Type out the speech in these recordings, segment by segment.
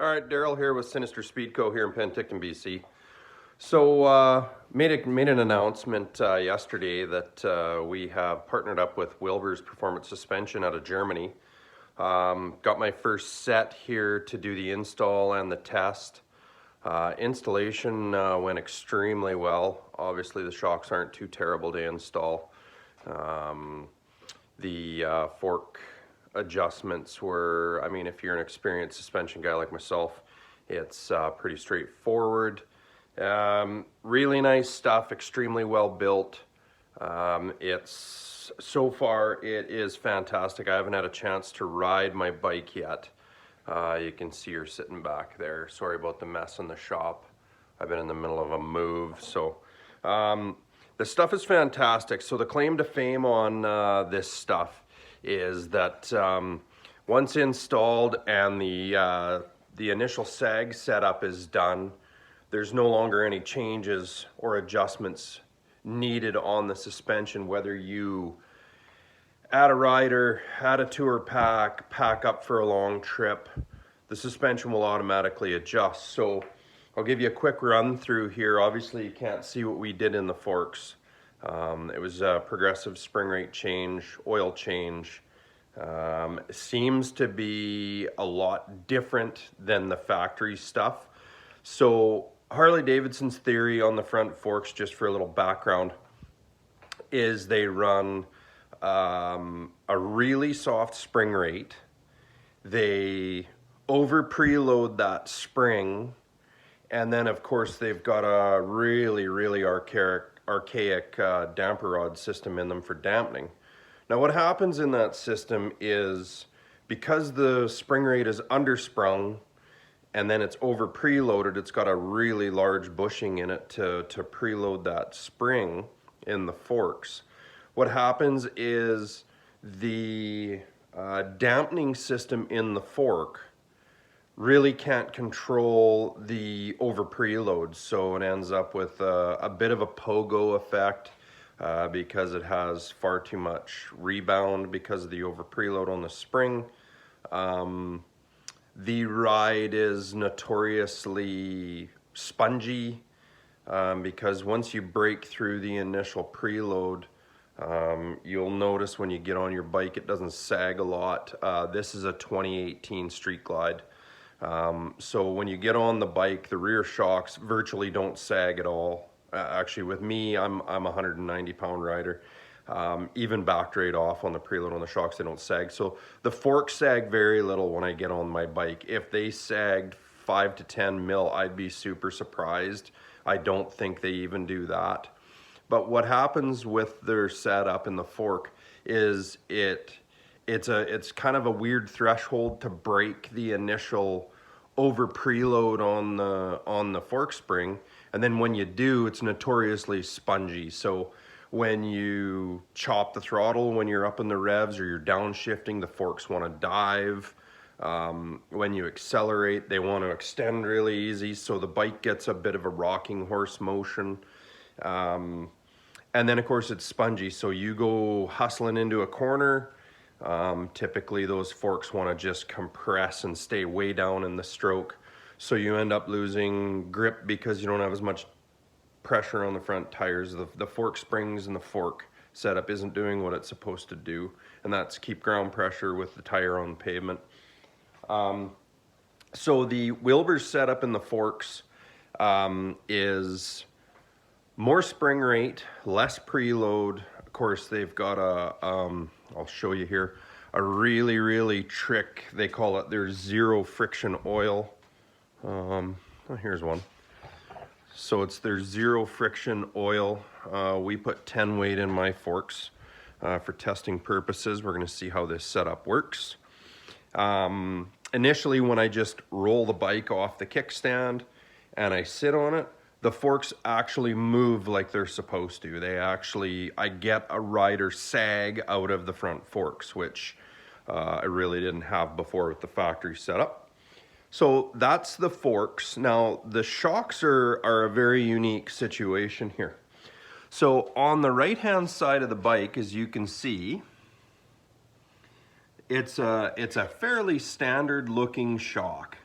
All right, Daryl here with Sinister Speedco here in Penticton, BC. So made an announcement yesterday that we have partnered up with Wilbers Performance Suspension out of Germany. Got my first set here to do the install and the test. Installation went extremely well. Obviously the shocks aren't too terrible to install. The fork adjustments were, I mean, if you're an experienced suspension guy like myself, it's pretty straightforward. Really nice stuff, extremely well built. So far it is fantastic. I haven't had a chance to ride my bike yet. You can see her sitting back there. Sorry about the mess in the shop. I've been in the middle of a move. So the stuff is fantastic. So the claim to fame on this stuff is that once installed and the initial sag setup is done, there's no longer any changes or adjustments needed on the suspension, whether you add a rider, add a tour pack up for a long trip, the suspension will automatically adjust. So I'll give you a quick run through here. Obviously you can't see what we did in the forks. It was a progressive spring rate change, oil change. Seems to be a lot different than the factory stuff. So Harley Davidson's theory on the front forks, just for a little background, is they run a really soft spring rate. They over preload that spring, and then of course they've got a really archaic damper rod system in them for dampening. Now what happens in that system is, because the spring rate is undersprung and then it's over preloaded, it's got a really large bushing in it to preload that spring in the forks. What happens is the dampening system in the fork really can't control the over preload, so it ends up with a bit of a pogo effect because it has far too much rebound because of the over preload on the spring. The ride is notoriously spongy because once you break through the initial preload, you'll notice when you get on your bike it doesn't sag a lot. This is a 2018 Street Glide. So when you get on the bike, the rear shocks virtually don't sag at all. Actually, with me, I'm a 190-pound rider. Even backed right off on the preload on the shocks, they don't sag. So the forks sag very little when I get on my bike. If they sagged 5 to 10 mil, I'd be super surprised. I don't think they even do that. But what happens with their setup in the fork is it's kind of a weird threshold to break the initial over preload on the fork spring, and then when you do, it's notoriously spongy. So when you chop the throttle when you're up in the revs or you're downshifting, the forks want to dive. When you accelerate, they want to extend really easy, so the bike gets a bit of a rocking horse motion. And then of course it's spongy, so you go hustling into a corner. Typically those forks want to just compress and stay way down in the stroke, so you end up losing grip because you don't have as much pressure on the front tires. The fork springs and the fork setup isn't doing what it's supposed to do, and that's keep ground pressure with the tire on pavement. So the Wilbers setup in the forks is more spring rate, less preload. Of course, they've got I'll show you here, a really trick. They call it their zero friction oil. Here's one. So it's their zero friction oil. We put 10 weight in my forks for testing purposes. We're going to see how this setup works. Initially, when I just roll the bike off the kickstand and I sit on it, the forks actually move like they're supposed to. I get a rider sag out of the front forks, which I really didn't have before with the factory setup. So that's the forks. Now the shocks are a very unique situation here. So on the right hand side of the bike, as you can see, it's a fairly standard looking shock.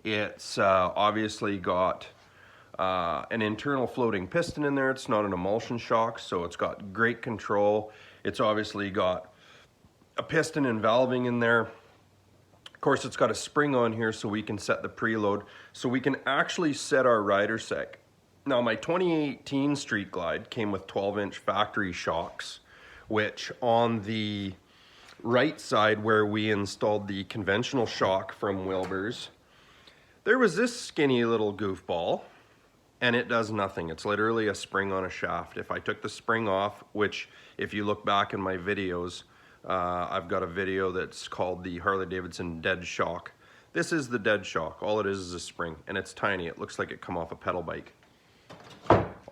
It's obviously got an internal floating piston in there. It's not an emulsion shock, so it's got great control. It's obviously got a piston and valving in there. Of course, it's got a spring on here so we can set the preload, so we can actually set our rider seg. Now, my 2018 Street Glide came with 12-inch factory shocks, which on the right side where we installed the conventional shock from Wilbers, there was this skinny little goofball, and it does nothing. It's literally a spring on a shaft. If I took the spring off, which if you look back in my videos, I've got a video that's called the Harley Davidson Dead Shock. This is the dead shock. All it is a spring, and it's tiny. It looks like it come off a pedal bike.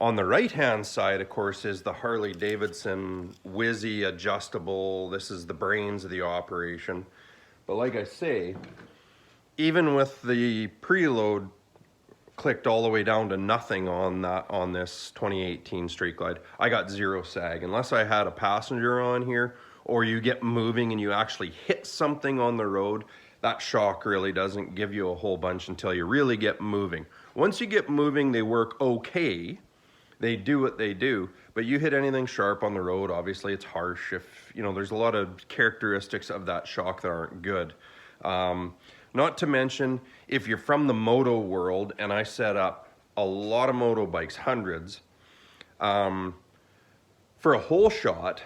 On the right-hand side, of course, is the Harley Davidson Whizzy adjustable. This is the brains of the operation. But like I say, even with the preload clicked all the way down to nothing on this 2018 Street Glide, I got zero sag. Unless I had a passenger on here, or you get moving and you actually hit something on the road, that shock really doesn't give you a whole bunch until you really get moving. Once you get moving, they work okay. They do what they do, but you hit anything sharp on the road, obviously it's harsh. If, you know, there's a lot of characteristics of that shock that aren't good. Not to mention, if you're from the moto world, and I set up a lot of moto bikes, hundreds, for a whole shot,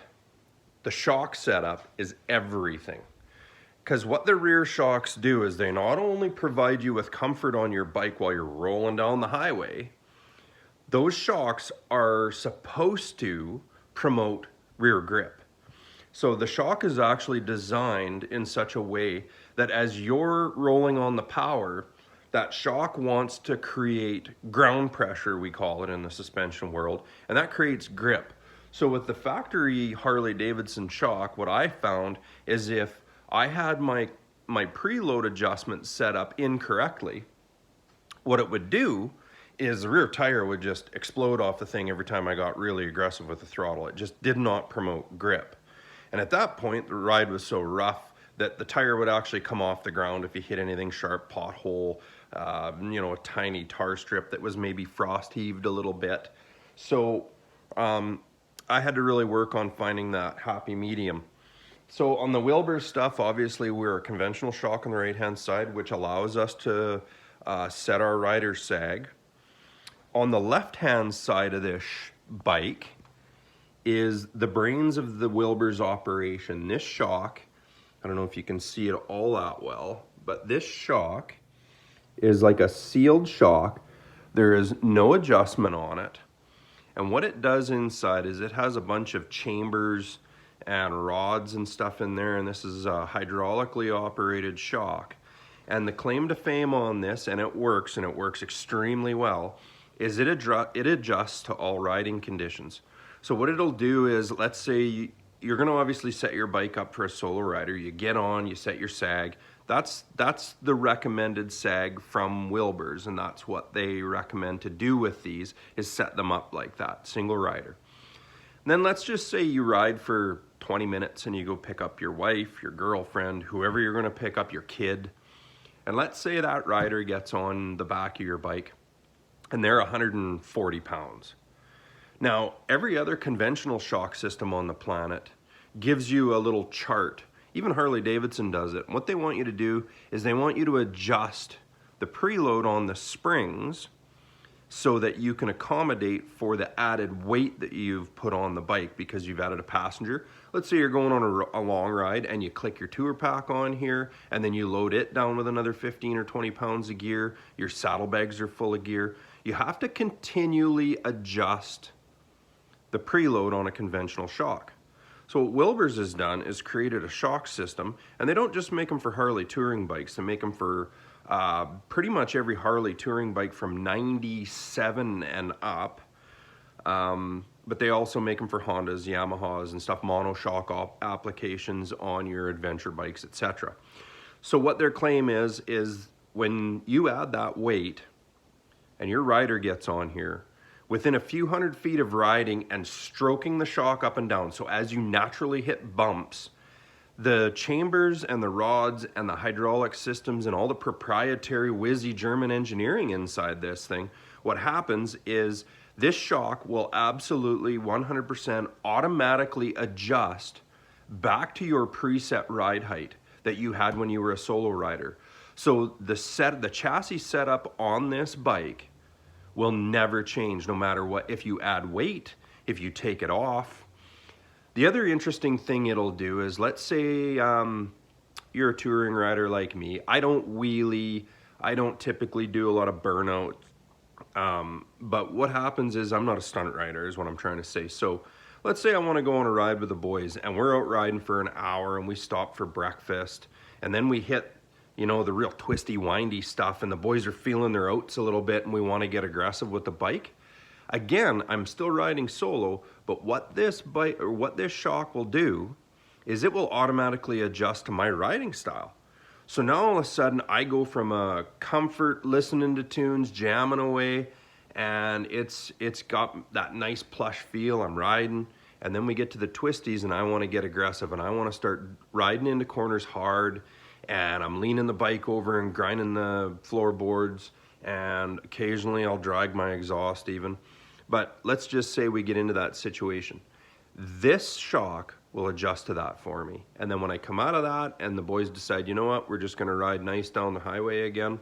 the shock setup is everything. Because what the rear shocks do is they not only provide you with comfort on your bike while you're rolling down the highway, those shocks are supposed to promote rear grip. So the shock is actually designed in such a way that as you're rolling on the power, that shock wants to create ground pressure, we call it in the suspension world, and that creates grip. So with the factory Harley Davidson shock, what I found is if I had my preload adjustment set up incorrectly, what it would do is the rear tire would just explode off the thing every time I got really aggressive with the throttle. It just did not promote grip. And at that point, the ride was so rough that the tire would actually come off the ground if you hit anything sharp, pothole, you know, a tiny tar strip that was maybe frost heaved a little bit. So I had to really work on finding that happy medium. So on the Wilbers stuff, obviously we're a conventional shock on the right-hand side, which allows us to set our rider sag. On the left-hand side of this bike is the brains of the Wilbers operation. This shock, I don't know if you can see it all that well, but this shock is like a sealed shock. There is no adjustment on it. And what it does inside is it has a bunch of chambers and rods and stuff in there, and this is a hydraulically operated shock. And the claim to fame on this, and it works extremely well, is it adjusts to all riding conditions. So what it'll do is, let's say you're gonna obviously set your bike up for a solo rider, you get on, you set your sag. That's the recommended sag from Wilbers, and that's what they recommend to do with these, is set them up like that, single rider. And then let's just say you ride for 20 minutes and you go pick up your wife, your girlfriend, whoever you're gonna pick up, your kid. And let's say that rider gets on the back of your bike and they're 140 pounds. Now, every other conventional shock system on the planet gives you a little chart. Even Harley Davidson does it. What they want you to do is they want you to adjust the preload on the springs so that you can accommodate for the added weight that you've put on the bike because you've added a passenger. Let's say you're going on a long ride and you click your tour pack on here and then you load it down with another 15 or 20 pounds of gear. Your saddlebags are full of gear. You have to continually adjust the preload on a conventional shock. So what Wilbers has done is created a shock system, and they don't just make them for Harley touring bikes, they make them for pretty much every Harley touring bike from 97 and up, but they also make them for Hondas, Yamahas and stuff, monoshock applications on your adventure bikes, etc. So what their claim is when you add that weight and your rider gets on here, within a few hundred feet of riding and stroking the shock up and down, so as you naturally hit bumps, The chambers and the rods and the hydraulic systems and all the proprietary whizzy German engineering inside this thing, what happens is this shock will absolutely 100% automatically adjust back to your preset ride height that you had when you were a solo rider. So the chassis setup on this bike will never change no matter what. If you add weight, if you take it off. The other interesting thing it'll do is, let's say you're a touring rider like me. I don't wheelie, I don't typically do a lot of burnout. But what happens is, I'm not a stunt rider is what I'm trying to say. So let's say I want to go on a ride with the boys and we're out riding for an hour and we stop for breakfast and then we hit, you know, the real twisty, windy stuff and the boys are feeling their oats a little bit and we want to get aggressive with the bike. Again, I'm still riding solo, but what this bike or what this shock will do is it will automatically adjust to my riding style. So now all of a sudden I go from a comfort, listening to tunes, jamming away, and it's got that nice plush feel. I'm riding, and then we get to the twisties and I want to get aggressive and I want to start riding into corners hard, and I'm leaning the bike over and grinding the floorboards, and occasionally I'll drag my exhaust even. But let's just say we get into that situation. This shock will adjust to that for me. And then when I come out of that and the boys decide, you know what, we're just gonna ride nice down the highway again,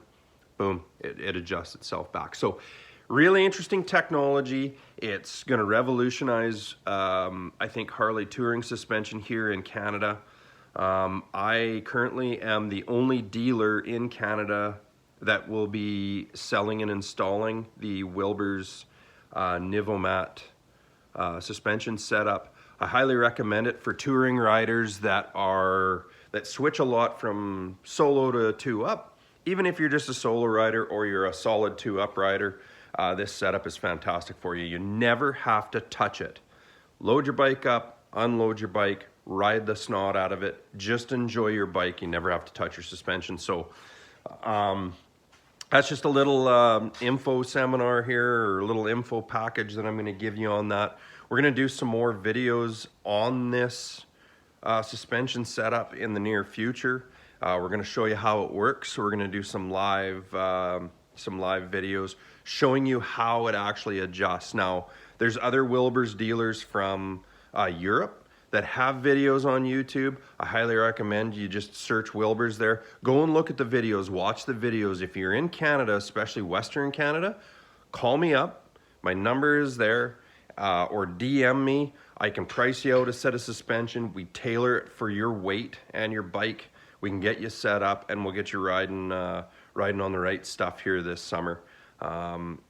boom, it adjusts itself back. So really interesting technology. It's gonna revolutionize, I think, Harley touring suspension here in Canada. I currently am the only dealer in Canada that will be selling and installing the Wilbers Nivomat suspension setup. I highly recommend it for touring riders that switch a lot from solo to two up. Even if you're just a solo rider or you're a solid two up rider, this setup is fantastic for you. You never have to touch it. Load your bike up, unload your bike, ride the snot out of it. Just enjoy your bike. You never have to touch your suspension. So that's just a little info seminar here, or a little info package that I'm going to give you on that. We're going to do some more videos on this suspension setup in the near future. We're going to show you how it works. So we're going to do some live videos showing you how it actually adjusts. Now, there's other Wilbers dealers from Europe that have videos on YouTube. I highly recommend you just search Wilbers there. Go and look at the videos, watch the videos. If you're in Canada, especially Western Canada, call me up. My number is there, or DM me. I can price you out a set of suspension. We tailor it for your weight and your bike. We can get you set up and we'll get you riding on the right stuff here this summer.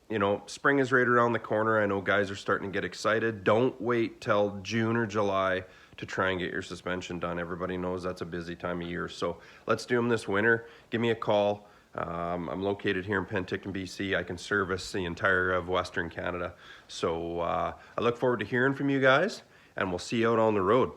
You know, spring is right around the corner. I know guys are starting to get excited. Don't wait till June or July to try and get your suspension done. Everybody knows that's a busy time of year. So let's do them this winter. Give me a call. I'm located here in Penticton, BC. I can service the entire of Western Canada. So I look forward to hearing from you guys, and we'll see you out on the road.